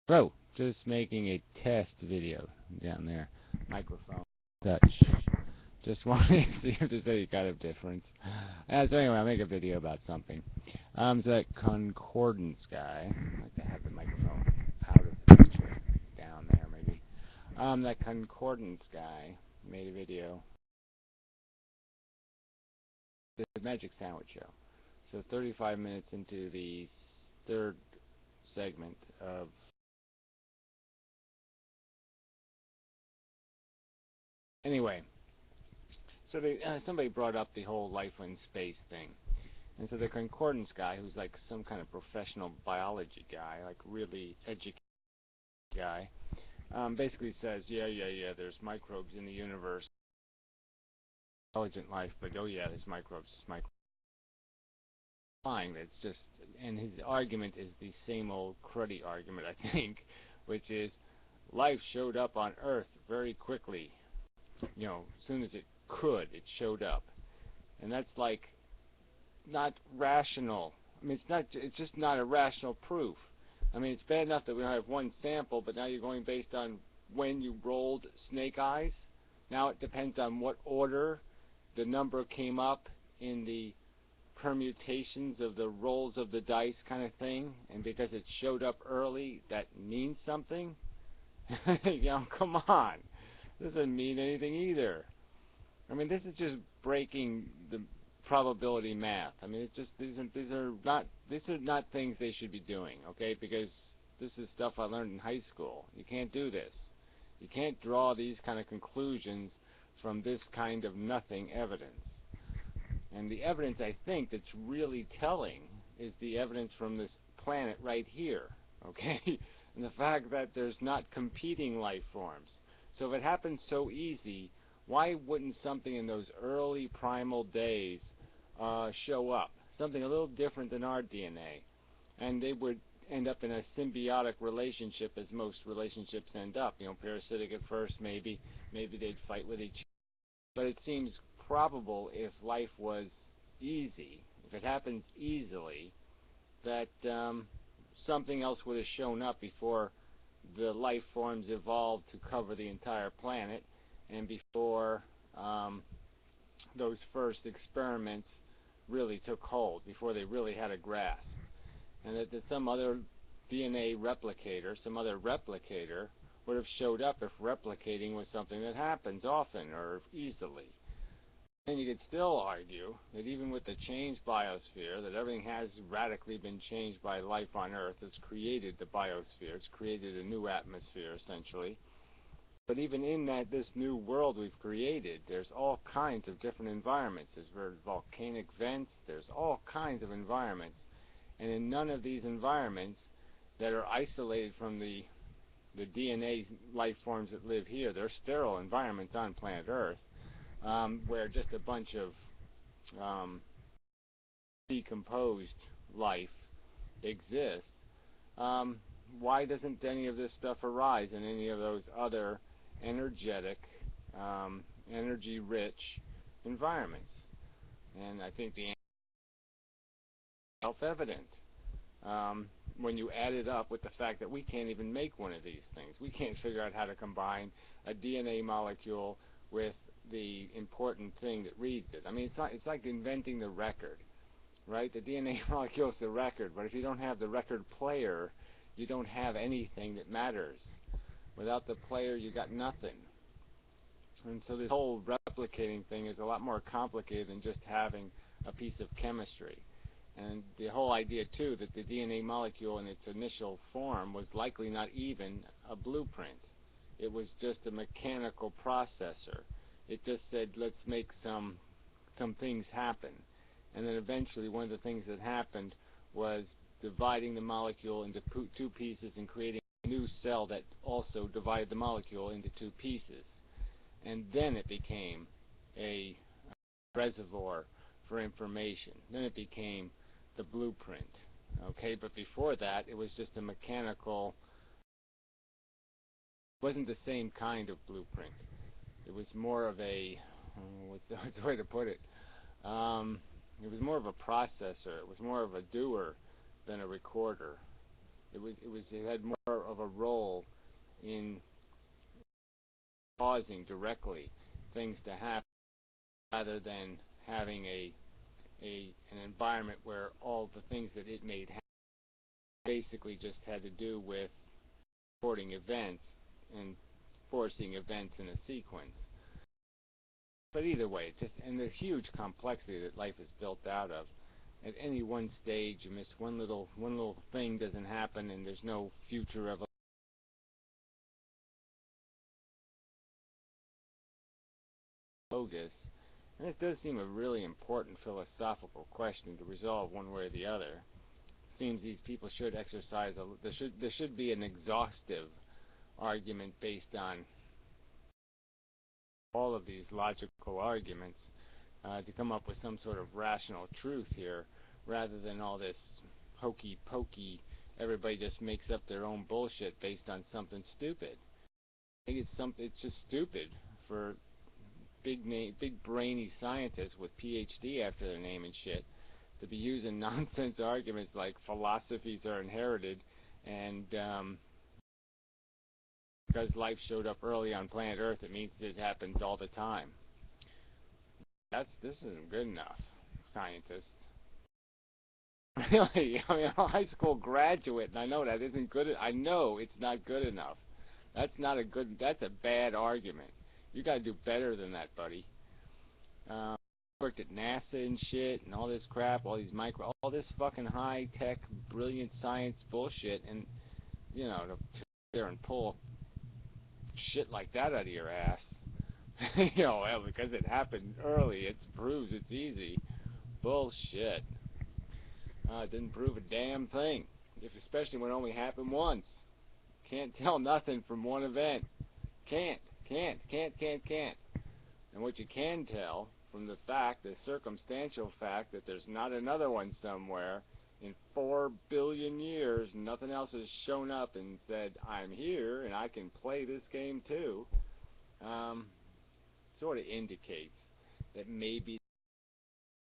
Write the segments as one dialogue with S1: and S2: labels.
S1: So, just making a test video down there. Microphone touch. Just wanted to see if there's any kind of difference. So anyway, I'll make a video about something. So that concordance guy, I'd like to have the microphone out of the picture, down there maybe. That concordance guy made a video. The Magic Sandwich Show. So 35 minutes into the third segment of anyway, so somebody brought up the whole life in space thing. And so the concordance guy, who's like some kind of professional biology guy, like really educated guy, basically says, yeah, there's microbes in the universe, intelligent life, but oh yeah, there's microbes, fine. It's just, and his argument is the same old cruddy argument, I think, which is life showed up on Earth very quickly. You know, as soon as it could, it showed up, and that's like not rational. I mean, it's just not a rational proof. I mean, it's bad enough that we don't have one sample, but now you're going based on when you rolled snake eyes. Now it depends on what order the number came up in the permutations of the rolls of the dice kind of thing, and because it showed up early, that means something. You know, come on. This doesn't mean anything either. I mean, this is just breaking the probability math. I mean, it's just these are not things they should be doing, okay? Because this is stuff I learned in high school. You can't do this. You can't draw these kind of conclusions from this kind of nothing evidence. And the evidence I think that's really telling is the evidence from this planet right here, okay? And the fact that there's not competing life forms. So if it happens so easy, why wouldn't something in those early primal days show up? Something a little different than our DNA. And they would end up in a symbiotic relationship, as most relationships end up. You know, parasitic at first, maybe they'd fight with each other. But it seems probable if life was easy, if it happens easily, that something else would have shown up before the life forms evolved to cover the entire planet, and before those first experiments really took hold, before they really had a grasp. And that some other DNA replicator, some other replicator, would have showed up if replicating was something that happens often or easily. And you could still argue that even with the changed biosphere, that everything has radically been changed by life on Earth. It's created the biosphere. It's created a new atmosphere, essentially. But even in this new world we've created, there's all kinds of different environments. There's volcanic vents. There's all kinds of environments. And in none of these environments that are isolated from the DNA life forms that live here, they're sterile environments on planet Earth, where just a bunch of decomposed life exists. Why doesn't any of this stuff arise in any of those other energetic, energy-rich environments? And I think the answer is self-evident. When you add it up with the fact that we can't even make one of these things. We can't figure out how to combine a DNA molecule with the important thing that reads it. I mean, it's like inventing the record, right? The DNA molecule is the record, but if you don't have the record player, you don't have anything that matters. Without the player, you got nothing. And so this whole replicating thing is a lot more complicated than just having a piece of chemistry. And the whole idea, too, that the DNA molecule in its initial form was likely not even a blueprint. It was just a mechanical processor. It just said, let's make some things happen. And then eventually one of the things that happened was dividing the molecule into two pieces and creating a new cell that also divided the molecule into two pieces. And then it became a reservoir for information. Then it became the blueprint. Okay, but before that, it was just a mechanical, wasn't the same kind of blueprint. It was more of a, what's the way to put it? It was more of a processor. It was more of a doer than a recorder. It had more of a role in causing directly things to happen rather than having an environment where all the things that it made happen basically just had to do with recording events and forcing events in a sequence. But either way, it's just and the huge complexity that life is built out of. At any one stage, you miss one little thing doesn't happen, and there's no future of bogus. And it does seem a really important philosophical question to resolve one way or the other. It seems these people should exercise there should be an exhaustive argument based on all of these logical arguments to come up with some sort of rational truth here, rather than all this hokey pokey. Everybody just makes up their own bullshit based on something stupid. I think it's just stupid for big brainy scientists with PhD after their name and shit to be using nonsense arguments like philosophies are inherited and because life showed up early on planet Earth, it means it happens all the time. This isn't good enough, scientists. Really, I mean, I'm a high school graduate, and I know that isn't good. I know it's not good enough. That's a bad argument. You got to do better than that, buddy. Worked at NASA and shit, and all this crap, all this fucking high tech, brilliant science bullshit, and to sit there and pull shit like that out of your ass, because it happened early, it proves it's easy. Bullshit. It didn't prove a damn thing, especially when it only happened once. Can't tell nothing from one event. Can't. And what you can tell from the circumstantial fact that there's not another one somewhere in 4 billion years, nothing else has shown up and said, I'm here and I can play this game too, sort of indicates that maybe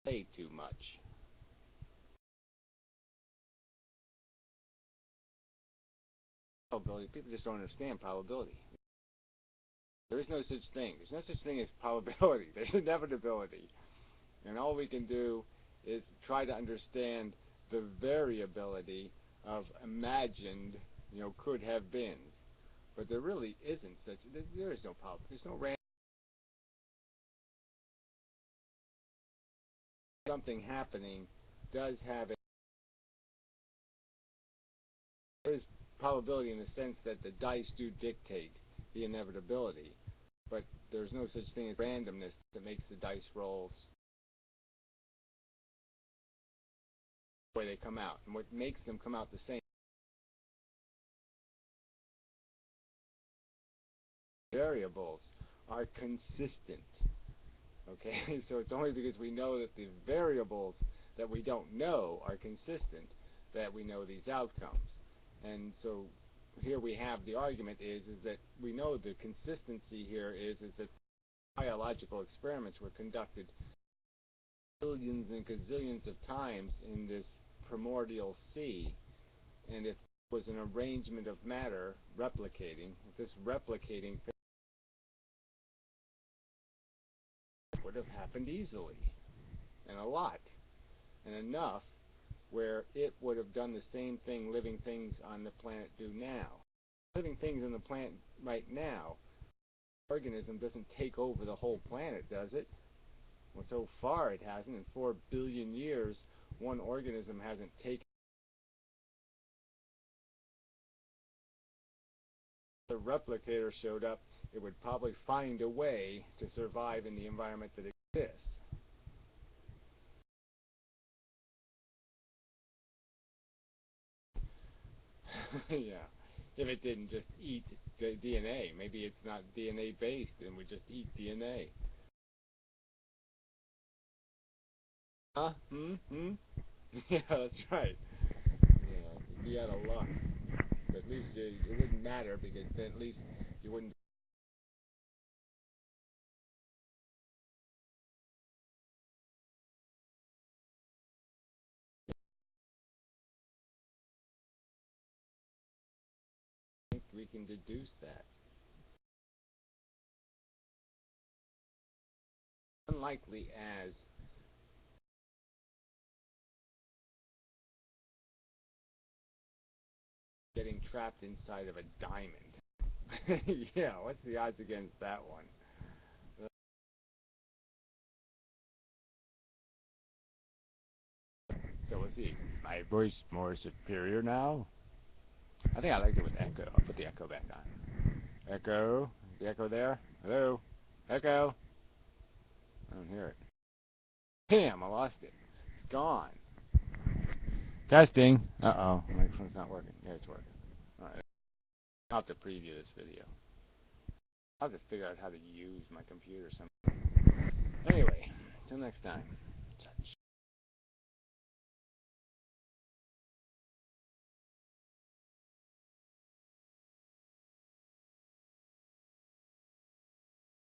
S1: they play too much. Probability. People just don't understand probability. There is no such thing. There's no such thing as probability. There's inevitability. And all we can do is try to understand the variability of imagined, could have been. But there really isn't such. There is no probability. There's no random. Something happening does have there is probability in the sense that the dice do dictate the inevitability, but there's no such thing as randomness that makes the dice rolls the way they come out. And what makes them come out the same variables are consistent. Okay, so it's only because we know that the variables that we don't know are consistent that we know these outcomes. And so here we have the argument is that we know the consistency here is that biological experiments were conducted billions and gazillions of times in this primordial sea, and if it was an arrangement of matter replicating, if this replicating thing would have happened easily, and a lot, and enough where it would have done the same thing living things on the planet do now. Living things on the planet right now, organism doesn't take over the whole planet, does it? Well, so far it hasn't. In 4 billion years, one organism hasn't taken. If the replicator showed up, it would probably find a way to survive in the environment that exists. Yeah. If it didn't just eat the DNA, maybe it's not DNA based and we just eat DNA. Huh? Yeah, that's right. Yeah, you'd be out of luck. But at least it wouldn't matter because then at least you wouldn't we can deduce that. Unlikely as getting trapped inside of a diamond. Yeah, what's the odds against that one? So we'll see. My voice more superior now? I think I liked it with echo. I'll put the echo back on. Echo? Is the echo there? Hello? Echo? I don't hear it. Damn, I lost it. It's gone. Testing. Uh-oh. My microphone's not working. Yeah, it's working. Alright. I'll have to preview this video. I'll have to figure out how to use my computer sometime. Anyway, till next time.